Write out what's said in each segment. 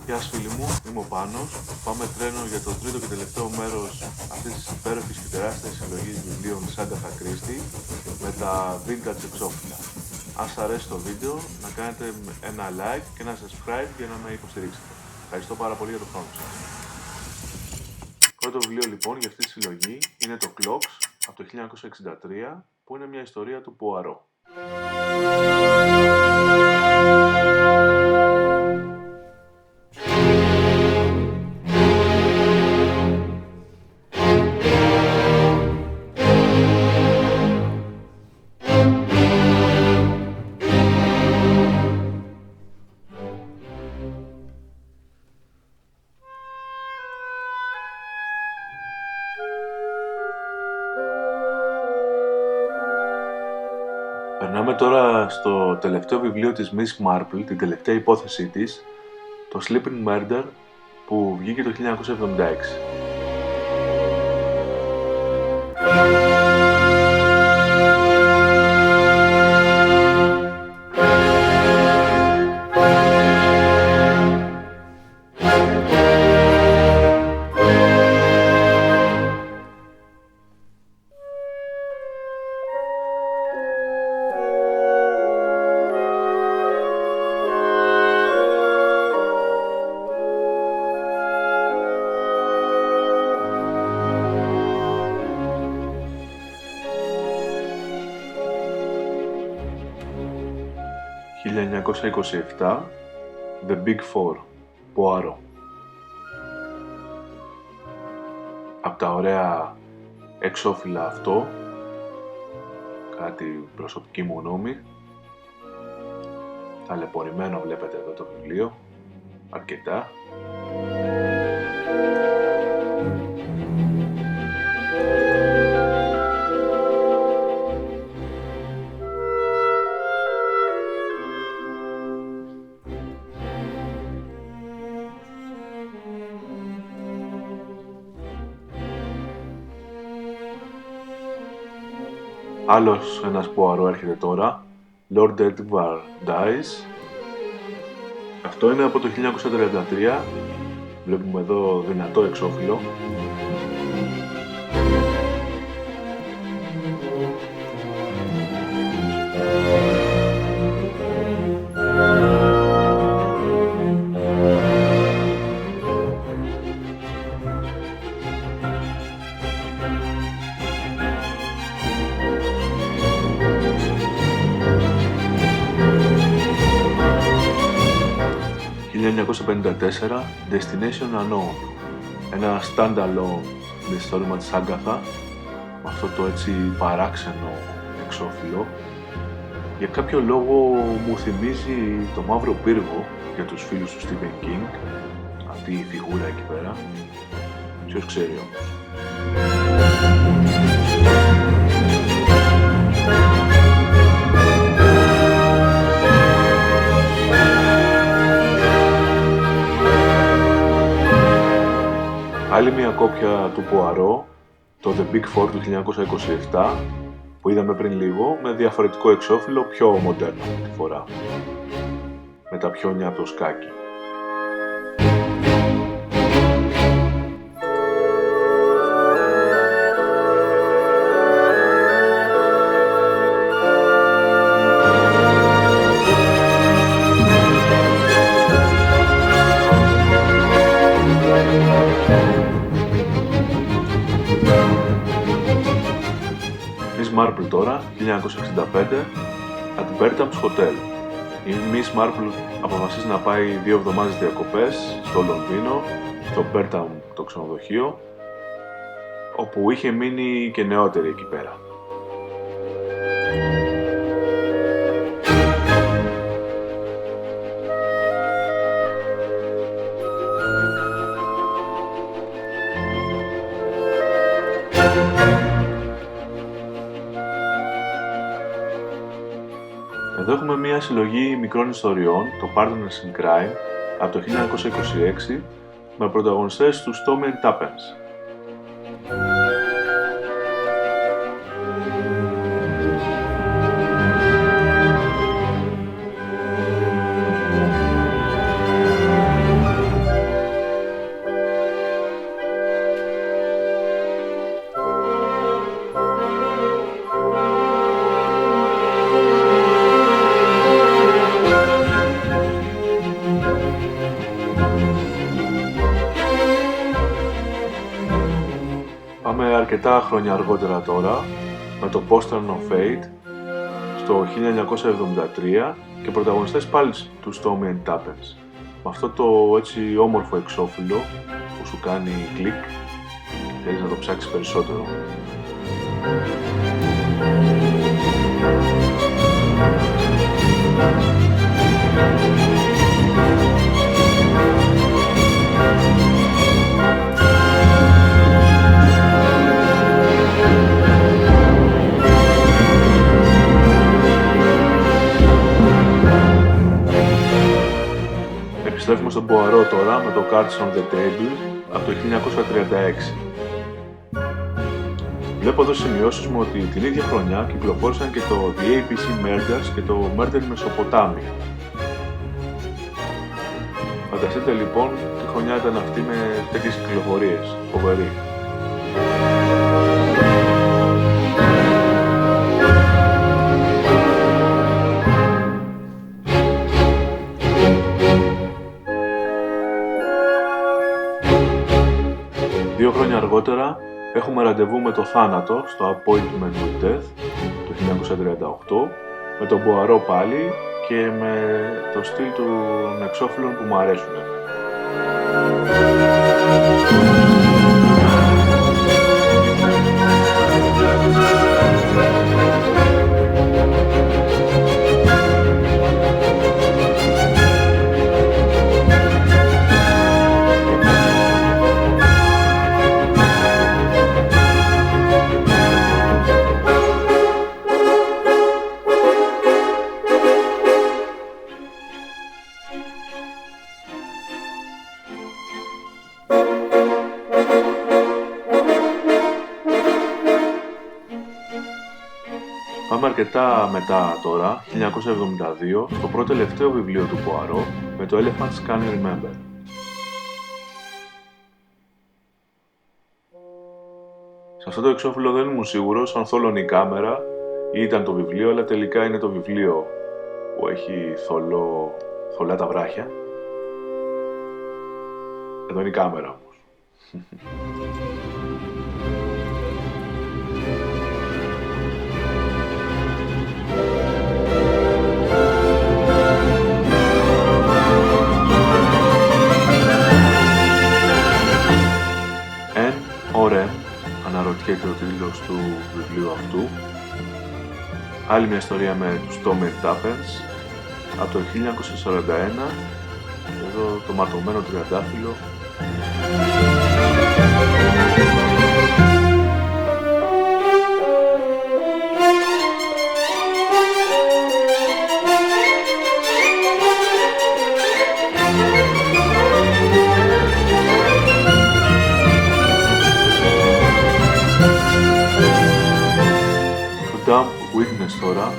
Γεια σας φίλοι μου, είμαι ο Πάνος. Πάμε τρένο για το τρίτο και τελευταίο μέρος αυτής της υπέροχης και τεράστιας συλλογής βιβλίων της Agatha Christie με τα vintage εξώφυλλα. Αν σας αρέσει το βίντεο, να κάνετε ένα like και ένα subscribe για να με υποστηρίξετε. Ευχαριστώ πάρα πολύ για τον χρόνο σας. Πρώτο βιβλίο λοιπόν για αυτή τη συλλογή είναι το Clocks από το 1963, που είναι μια ιστορία του Ποαρό. Περνάμε τώρα στο τελευταίο βιβλίο της Miss Marple, την τελευταία υπόθεσή της, το Sleeping Murder, που βγήκε το 1976. «1927, The Big Four», Ποαρό. Απ' τα ωραία εξώφυλλα αυτό, κάτι προσωπική μου γνώμη, ταλαιπωρημένο βλέπετε εδώ το βιβλίο, αρκετά. Άλλος ένας Ποαρό έρχεται τώρα, Lord Edward Dies. Αυτό είναι από το 1933, βλέπουμε εδώ δυνατό εξώφυλλο. «1954, Destination Unknown», ένα stand-alone μυθιστόρημα της Άγκαθα, με αυτό το έτσι παράξενο εξώφυλλο. Για κάποιο λόγο μου θυμίζει το Μαύρο Πύργο για τους φίλους του Stephen King, αυτή η φιγούρα εκεί πέρα. Ποιος ξέρει όμως. Άλλη μια κόπια του Ποαρό, το The Big Four του 1927, που είδαμε πριν λίγο, με διαφορετικό εξώφυλλο, πιο μοντέρνο τη φορά, με τα πιόνια από το σκάκι. Marple τώρα, 1965, at Bertram's Hotel. Η Miss Marple αποφασίζει να πάει 2 εβδομάδες διακοπές στο Λονδίνο, στο Bertram το ξενοδοχείο, όπου είχε μείνει και νεότερη εκεί πέρα. Εδώ έχουμε μία συλλογή μικρών ιστοριών, το Partners in Crime, από το 1926, με πρωταγωνιστές τους Tommy and Tuppence. αρκετά χρόνια αργότερα τώρα, με το Postern of Fate, στο 1973 και πρωταγωνιστές πάλι του Tommy and Tuppence. Με αυτό το έτσι όμορφο εξώφυλλο που σου κάνει κλικ και θέλεις να το ψάξεις περισσότερο. Επιστρέφουμε στον Poirot τώρα με το Cards on the Table από το 1936. Βλέπω εδώ σημειώσεις μου ότι την ίδια χρονιά κυκλοφόρησαν και το The ABC Murders και το Murder in Mesopotamia. Φανταστείτε λοιπόν τι χρονιά ήταν αυτή με τέτοιες κυκλοφορίες. Φοβερή. Δύο χρόνια αργότερα έχουμε ραντεβού με το θάνατο στο Appointment with Death το 1938 με τον Poirot πάλι και με το στυλ των εξώφυλλων που μου αρέσουν. Πάμε αρκετά μετά τώρα, 1972, στο πρώτο τελευταίο βιβλίο του Poirot με το Elephants Can Remember. Σε αυτό το εξώφυλλο δεν ήμουν σίγουρος αν θόλωνε η κάμερα ή ήταν το βιβλίο, αλλά τελικά είναι το βιβλίο που έχει θολά τα βράχια. Εδώ είναι η κάμερα όμως. Αναρωτιέται ο τίτλος του βιβλίου αυτού. Άλλη μια ιστορία με τους Tommy and Tuppence από το 1941. Εδώ το ματωμένο τριαντάφυλλο. Dumb Witness τώρα,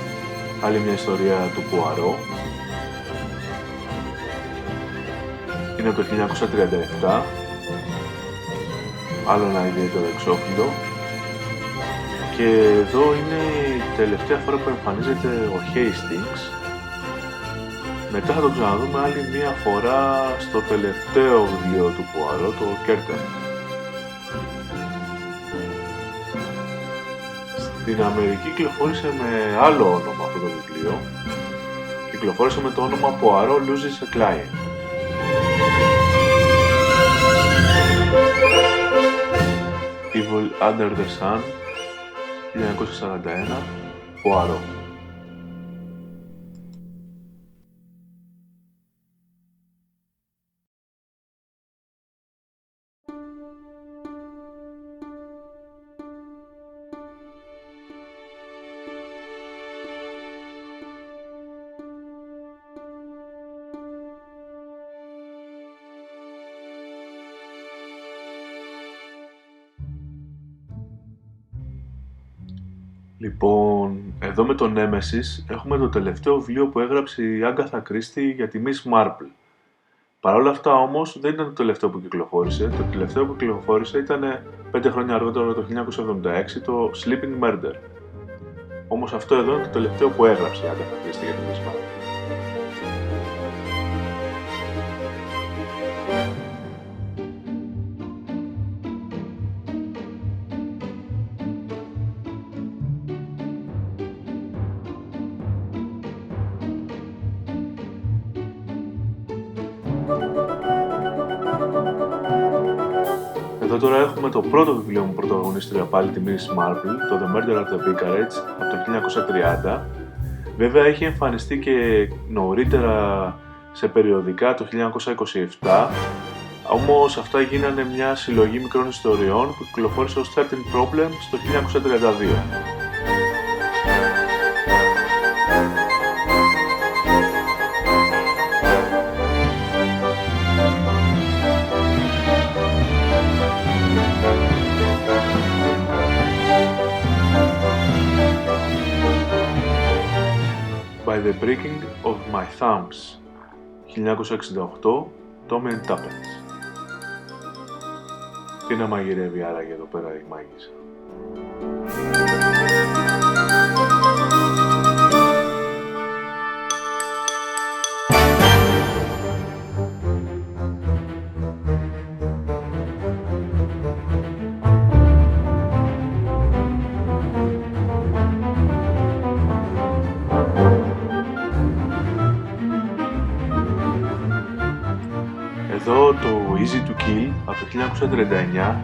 άλλη μια ιστορία του Poirot. Είναι από το 1937, άλλο ένα ιδιαίτερο εξώφυλλο. Και εδώ είναι η τελευταία φορά που εμφανίζεται ο Hastings. Μετά θα τον ξαναδούμε άλλη μια φορά στο τελευταίο βιβλίο του Poirot, το Curtain. Στην Αμερική κυκλοφόρησε με άλλο όνομα αυτό το βιβλίο. Κυκλοφόρησε με το όνομα Poirot Loses a Client. Evil Under the Sun, 1941, Poirot. Λοιπόν, εδώ με τον Nemesis έχουμε το τελευταίο βιβλίο που έγραψε η Agatha Christie για τη Miss Marple. Παρ' όλα αυτά όμως δεν ήταν το τελευταίο που κυκλοφόρησε. Το τελευταίο που κυκλοφόρησε ήταν 5 χρόνια αργότερα, το 1976, το Sleeping Murder. Όμως αυτό εδώ είναι το τελευταίο που έγραψε η Agatha Christie για τη Miss Marple. Εδώ τώρα έχουμε το πρώτο βιβλίο μου πρωταγωνίστρια πάλι τη Miss Marple, το The Murder at the Vicarage, από το 1930. Βέβαια έχει εμφανιστεί και νωρίτερα σε περιοδικά το 1927, όμως αυτά γίνανε μια συλλογή μικρών ιστοριών που κυκλοφόρησε ως 13 Problems το 1932. By the Breaking of My Thumbs, 1968, Tommy and Tuppence. Τι να μαγειρεύει άραγε εδώ πέρα η μάγισσα. Εδώ το Easy to Kill από το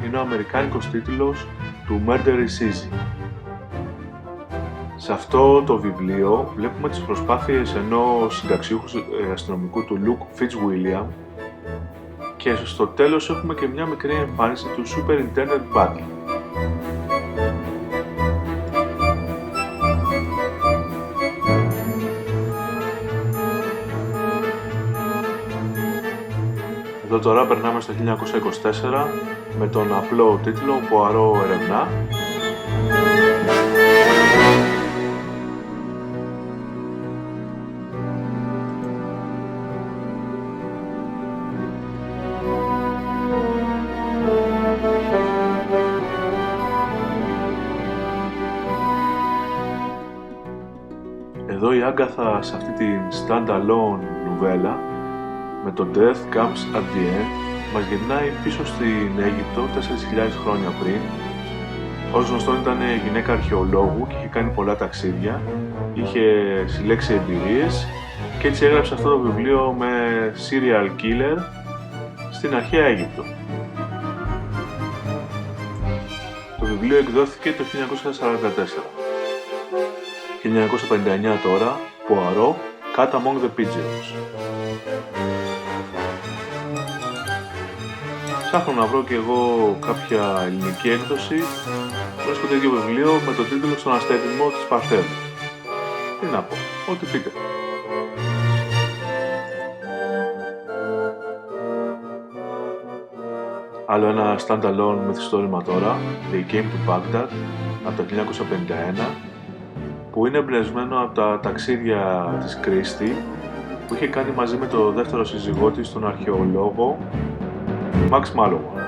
1939 είναι ο αμερικάνικος τίτλος του Murder is Easy. Σε αυτό το βιβλίο βλέπουμε τις προσπάθειες ενός συνταξιούχου αστυνομικού του Luke Fitzwilliam και στο τέλος έχουμε και μια μικρή εμφάνιση του Superintendent Battle. Εδώ τώρα περνάμε στο 1924 με τον απλό τίτλο «Ποαρό ερευνά». Εδώ η Άγκαθα σε αυτή την stand-alone νουβέλα με το Death Comes at the End μας γυρνάει πίσω στην Αίγυπτο 4.000 χρόνια πριν. Ως γνωστόν ήταν γυναίκα αρχαιολόγου και είχε κάνει πολλά ταξίδια, είχε συλλέξει εμπειρίες και έτσι έγραψε αυτό το βιβλίο με serial killer στην αρχαία Αίγυπτο. Το βιβλίο εκδόθηκε το 1944. 1959 τώρα, Ποαρό, Cat Among the Pigeons. Ψάχνω να βρω και εγώ κάποια ελληνική έκδοση. Βρίσκω το ίδιο βιβλίο με το τίτλο «Στον αστερισμό της Παρθένου». Τι να πω, ό,τι πείτε. Άλλο ένα stand-alone μυθιστόρημα τώρα, They Came to Baghdad, από το 1951, που είναι εμπνευσμένο από τα ταξίδια της Κρίστη που είχε κάνει μαζί με το δεύτερο σύζυγό της, τον αρχαιολόγο Max Mallowan.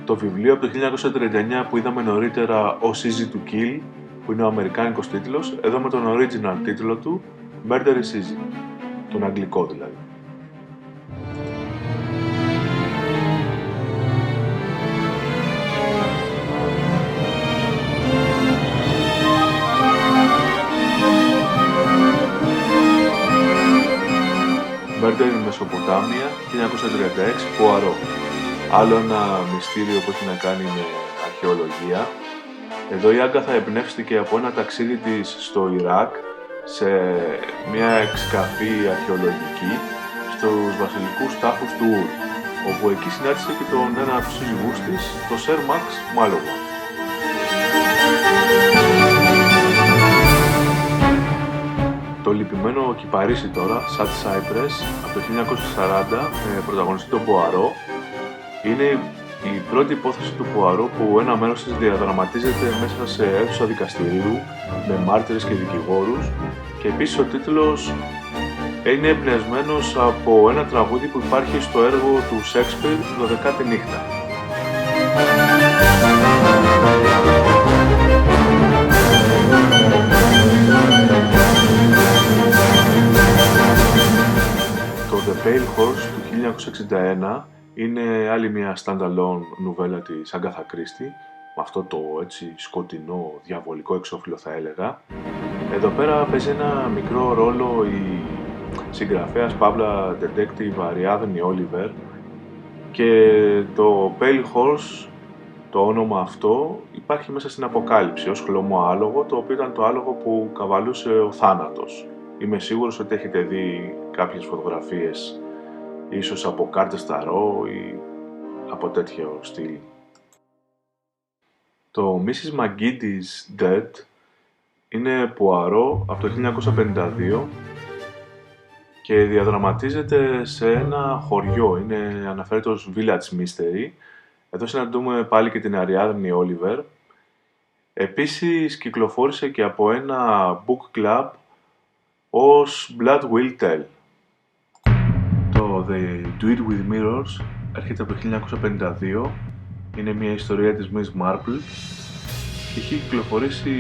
Το βιβλίο από το 1939 που είδαμε νωρίτερα ως Easy to Kill, που είναι ο αμερικάνικος τίτλος, εδώ με τον original τίτλο του Murder is Easy, τον αγγλικό δηλαδή. Murder in Μεσοποτάμια, 1936, Ποαρό. Άλλο ένα μυστήριο που έχει να κάνει με αρχαιολογία. Εδώ η Άγκαθα εμπνεύστηκε από ένα ταξίδι της στο Ιράκ σε μια εξκαφή αρχαιολογική στους βασιλικούς τάφους του Ουρ, όπου εκεί συνάντησε και τον ένα από τους σύζυγούς της, τον Sir Max Mallowan. Το λυπημένο Κυπαρίσι τώρα, Sad Cypress, από το 1940, με πρωταγωνιστή τον Ποαρό, είναι η πρώτη υπόθεση του Ποαρό που ένα μέρος της διαδραματίζεται μέσα σε αίθουσα δικαστηρίου με μάρτυρες και δικηγόρους και επίσης ο τίτλος είναι εμπνευσμένος από ένα τραγούδι που υπάρχει στο έργο του Σέξπιρ «Δωδεκάτη νύχτα». Το The Pale Horse του 1961 Είναι άλλη μια standalone νουβέλα της Agatha Christie, με αυτό το έτσι σκοτεινό, διαβολικό εξώφυλλο θα έλεγα. Εδώ πέρα παίζει ένα μικρό ρόλο η συγγραφέας παύλα detective Αριάδνη Όλιβερ και το Pale Horse, το όνομα αυτό, υπάρχει μέσα στην Αποκάλυψη ως χλωμό άλογο, το οποίο ήταν το άλογο που καβαλούσε ο θάνατος. Είμαι σίγουρος ότι έχετε δει κάποιες φωτογραφίες, ίσως από κάρτες ταρό ή από τέτοιο στυλ. Το Mrs. McGinty's Dead είναι Πουαρό από το 1952 και διαδραματίζεται σε ένα χωριό, αναφέρεται ως Village Mystery. Εδώ συναντούμε πάλι και την Αριάδνη Όλιβερ. Επίσης κυκλοφόρησε και από ένα book club ως Blood Will Tell. Το They Do It With Mirrors έρχεται από το 1952. Είναι μια ιστορία της Miss Marple και έχει κυκλοφορήσει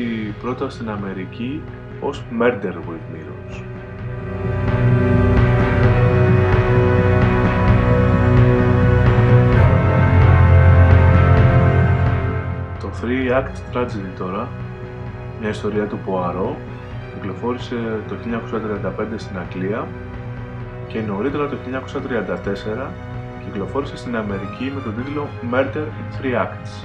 πρώτα στην Αμερική ως Murder With Mirrors. Το Three Act Tragedy τώρα, μια ιστορία του Ποαρό, κυκλοφόρησε το 1935 στην Αγγλία και νωρίτερα το 1934 κυκλοφόρησε στην Αμερική με τον τίτλο Murder in Three Acts.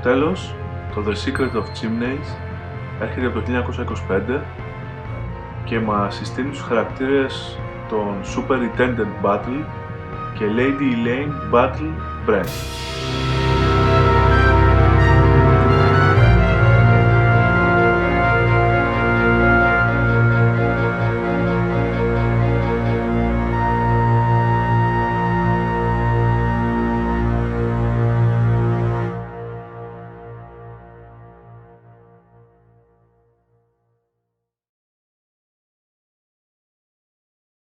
Τέλος, το The Secret of Chimneys έρχεται από το 1925 και μας συστήνει τους χαρακτήρες των Superintendent Battle και Lady Elaine Battle Brent.